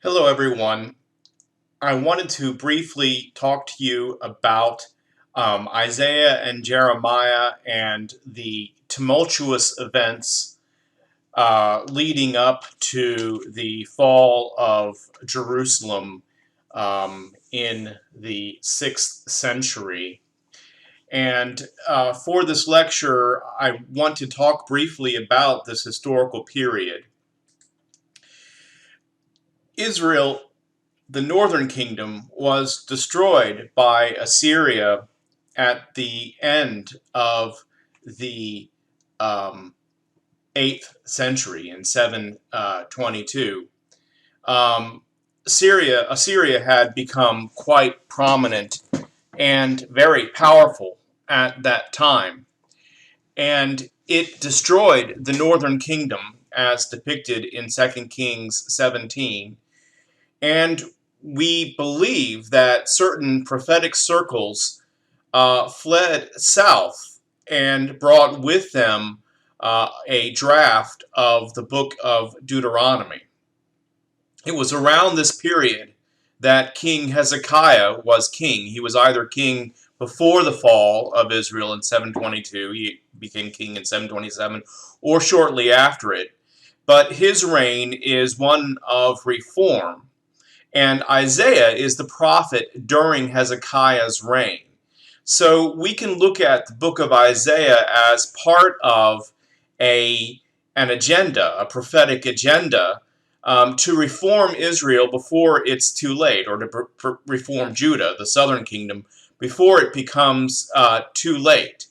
Hello, everyone. I wanted to briefly talk to you about Isaiah and Jeremiah and the tumultuous events leading up to the fall of Jerusalem in the 6th century. And for this lecture, I want to talk briefly about this historical period. Israel, the northern kingdom, was destroyed by Assyria at the end of the um, 8th century in 722. Assyria had become quite prominent and very powerful at that time, and it destroyed the northern kingdom as depicted in 2 Kings 17. And we believe that certain prophetic circles fled south and brought with them a draft of the book of Deuteronomy. It was around this period that King Hezekiah was king. He was either king before the fall of Israel in 722, he became king in 727, or shortly after it. But his reign is one of reform, and Isaiah is the prophet during Hezekiah's reign. So we can look at the book of Isaiah as part of an agenda, a prophetic agenda, to reform Israel before it's too late, or to reform Judah, the southern kingdom, before it becomes too late.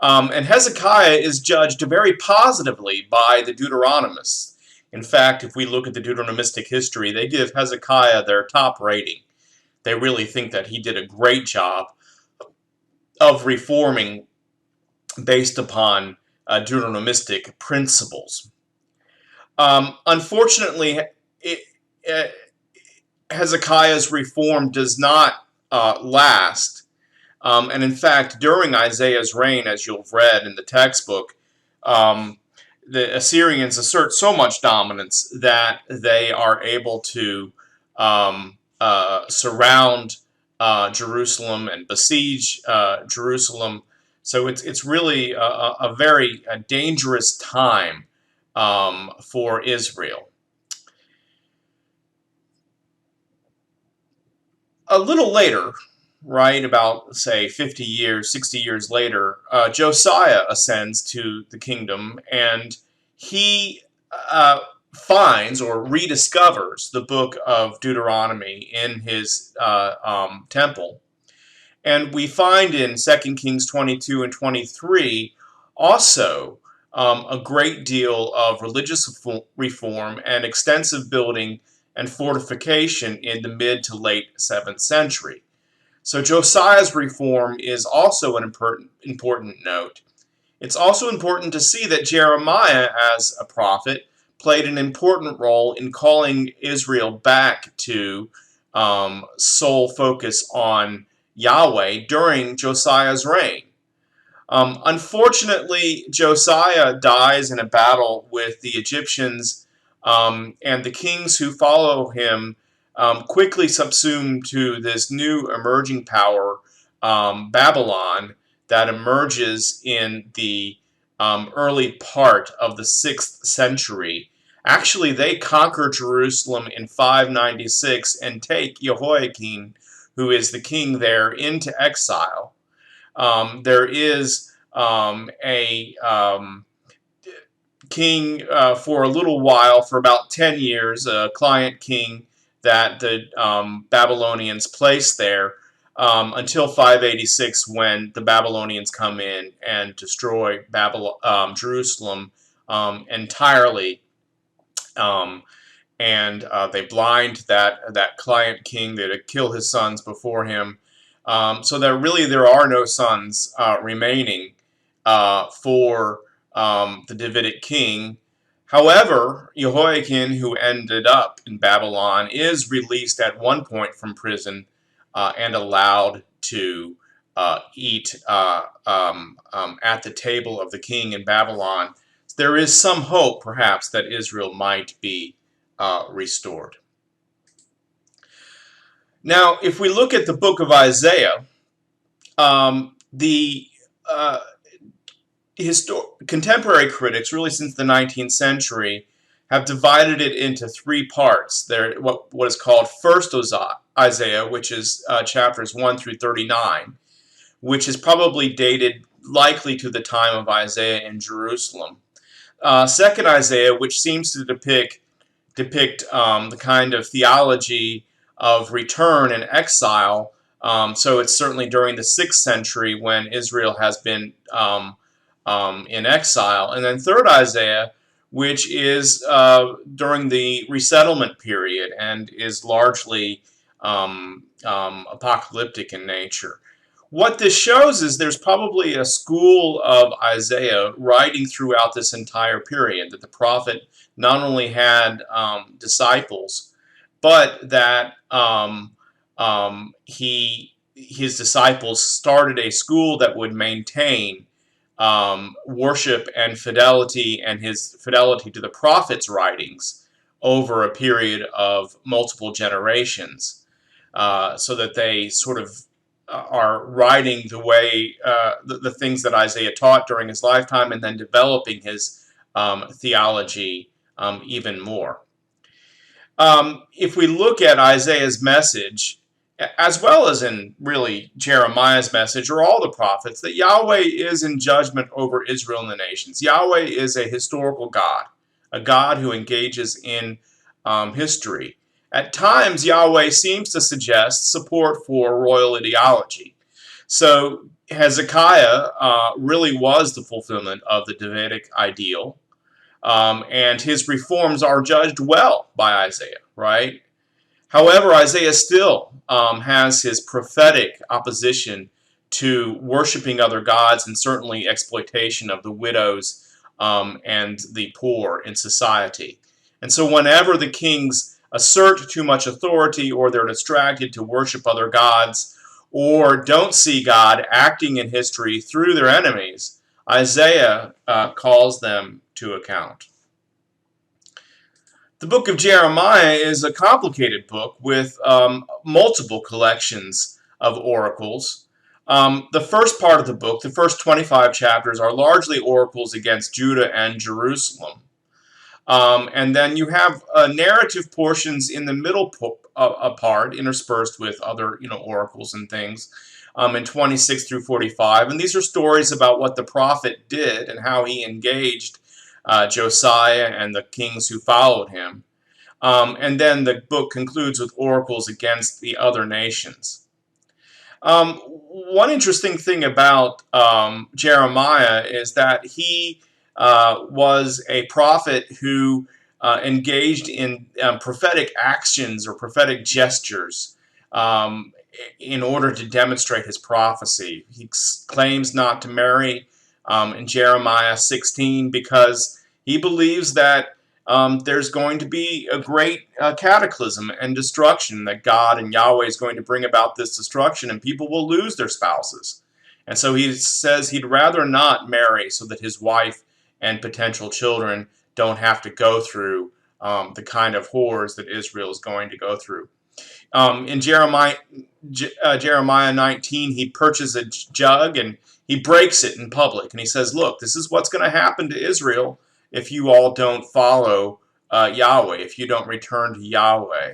And Hezekiah is judged very positively by the Deuteronomists. In fact, if we look at the Deuteronomistic history, they give Hezekiah their top rating. They really think that he did a great job of reforming based upon Deuteronomistic principles. Unfortunately, it, uh, Hezekiah's reform does not last. And in fact, during Isaiah's reign, as you'll have read in the textbook, um, the Assyrians assert so much dominance that they are able to surround Jerusalem and besiege Jerusalem. So it's really a very dangerous time for Israel. A little later, right, about, say, 50 years, 60 years later, Josiah ascends to the kingdom, and he uh, finds or rediscovers the book of Deuteronomy in his temple. And we find in 2 Kings 22 and 23 also a great deal of religious reform and extensive building and fortification in the mid to late 7th century. So Josiah's reform is also an important note. It's also important to see that Jeremiah, as a prophet, played an important role in calling Israel back to sole focus on Yahweh during Josiah's reign. Unfortunately, Josiah dies in a battle with the Egyptians, and the kings who follow him quickly subsume to this new emerging power, Babylon, that emerges in the early part of the 6th century. Actually, they conquer Jerusalem in 596 and take Jehoiakim, who is the king there, into exile. There is a king for a little while, for about 10 years, a client king that the Babylonians placed there until 586, when the Babylonians come in and destroy Jerusalem entirely. Um, and they blind that client king. They kill his sons before him, so that really there are no sons remaining for the Davidic king. However, Jehoiakim, who ended up in Babylon, is released at one point from prison and allowed to eat at the table of the king in Babylon. There is some hope, perhaps, that Israel might be restored. Now, if we look at the book of Isaiah, the contemporary critics, really since the 19th century, have divided it into three parts. There, what is called First Isaiah, which is chapters 1 through 39, which is probably dated likely to the time of Isaiah in Jerusalem. Second Isaiah, which seems to depict the kind of theology of return and exile. So it's certainly during the 6th century when Israel has been in exile. And then third Isaiah, which is during the resettlement period and is largely apocalyptic in nature. What this shows is there's probably a school of Isaiah writing throughout this entire period, that the prophet not only had disciples, but that his disciples started a school that would maintain worship and his fidelity to the prophet's writings over a period of multiple generations, so that they sort of are writing the way the things that Isaiah taught during his lifetime, and then developing his theology even more. If we look at Isaiah's message, as well as in really Jeremiah's message, or all the prophets, that Yahweh is in judgment over Israel and the nations. Yahweh is a historical God, a God who engages in history. At times, Yahweh seems to suggest support for royal ideology. So Hezekiah really was the fulfillment of the Davidic ideal, and his reforms are judged well by Isaiah, right? However, Isaiah still has his prophetic opposition to worshiping other gods, and certainly exploitation of the widows and the poor in society. And so whenever the kings assert too much authority, or they're distracted to worship other gods, or don't see God acting in history through their enemies, Isaiah calls them to account. The book of Jeremiah is a complicated book with multiple collections of oracles. The first part of the book, the first 25 chapters, are largely oracles against Judah and Jerusalem. And then you have narrative portions in the middle part, interspersed with other, oracles and things, in 26 through 45. And these are stories about what the prophet did and how he engaged Josiah and the kings who followed him. And then the book concludes with oracles against the other nations. One interesting thing about Jeremiah is that he was a prophet who engaged in prophetic actions or prophetic gestures in order to demonstrate his prophecy. He claims not to marry in Jeremiah 16 because he believes that there's going to be a great cataclysm and destruction, that God and Yahweh is going to bring about this destruction, and people will lose their spouses. And so he says he'd rather not marry so that his wife and potential children don't have to go through the kind of horrors that Israel is going to go through. In Jeremiah 19, he purchases a jug and he breaks it in public. And he says, look, this is what's going to happen to Israel if you all don't follow Yahweh, if you don't return to Yahweh.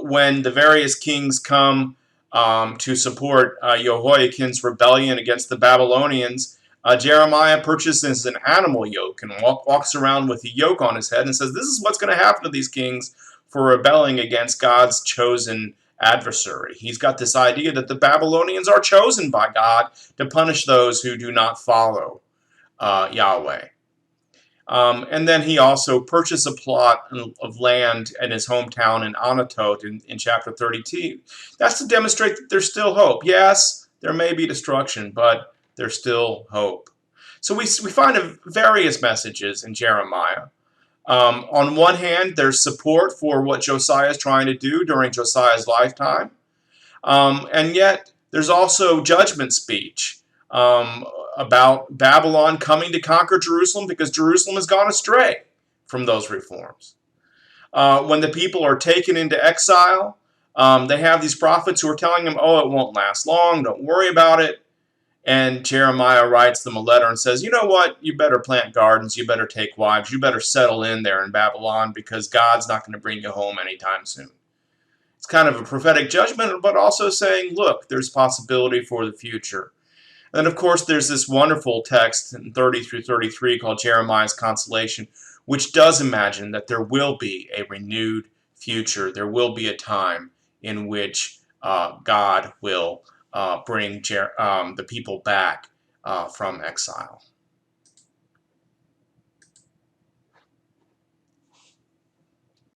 When the various kings come to support Jehoiakim's rebellion against the Babylonians, Jeremiah purchases an animal yoke and walks around with a yoke on his head and says, this is what's going to happen to these kings for rebelling against God's chosen adversary. He's got this idea that the Babylonians are chosen by God to punish those who do not follow Yahweh. And then he also purchased a plot of land in his hometown in Anatot in chapter 32. That's to demonstrate that there's still hope. Yes, there may be destruction, but there's still hope. So we find various messages in Jeremiah. On one hand, there's support for what Josiah is trying to do during Josiah's lifetime. And yet, there's also judgment speech about Babylon coming to conquer Jerusalem because Jerusalem has gone astray from those reforms. When the people are taken into exile, They have these prophets who are telling them, oh, it won't last long, don't worry about it. And Jeremiah writes them a letter and says, you know what, you better plant gardens, you better take wives, you better settle in there in Babylon because God's not going to bring you home anytime soon. It's kind of a prophetic judgment, but also saying, look, there's possibility for the future. And of course, there's this wonderful text in 30 through 33 called Jeremiah's Consolation, which does imagine that there will be a renewed future. There will be a time in which God will bring the people back from exile.